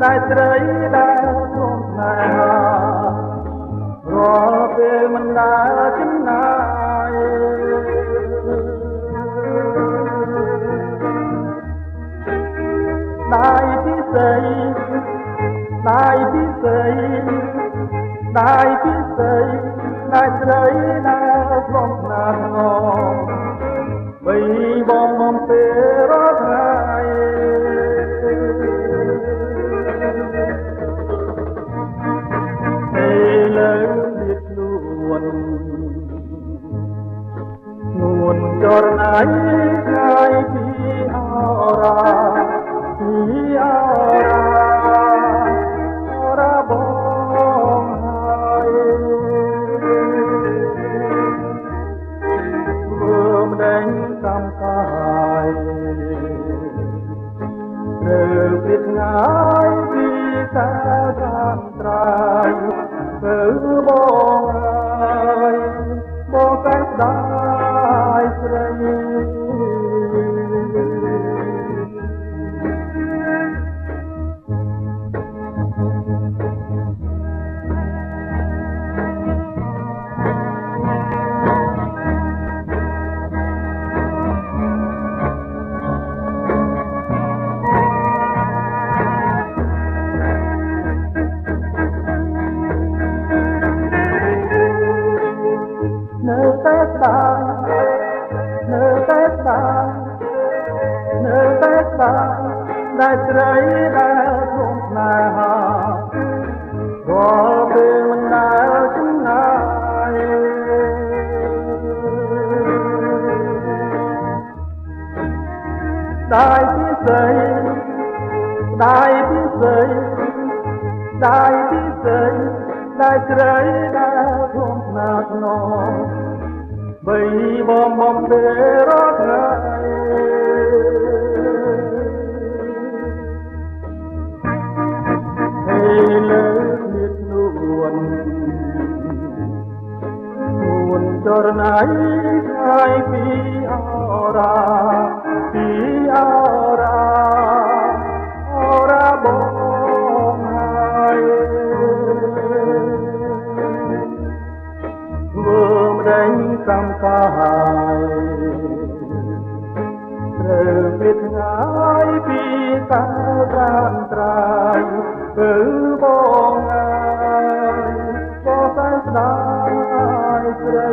ได้ស្រីដែលព្រមស្នេហារាល់ពេលមិនដើរចំណាយដៃពិសេសដៃពិសេសដៃពិសេសได้ស្រីដែលព្រមស្នេហាបីបងមកពេលរាល់ថ្ងៃចរណៃថ្ងៃពីអរាពីអរាបងហើយមើលម្ដេចកំកាយត្រូវពីថ្ងៃពីតាតាមត្រៃទៅបងហើយបងតែស្ដាយស្រីនៅតែស្ដាយនៅតែស្ដាយនៅតែស្ដាយได้ស្រីដែលព្រមស្នេហារាល់ពេលមិនដែលចំណាយได้ពិសេសได้ពិសេសได้ពិសេសได้ស្រីដែលព្រមស្នេហាបីបងមកពេលរាល់ថ្ងៃលើគ្នានួនចរណៃថ្ងៃពីអរាពីអរាបងហើយមើលម្ដេចកំកាយត្រូវពីថ្ងៃពីតាតាមត្រៃគឺបងហើយក៏តែស្ដាយស្រី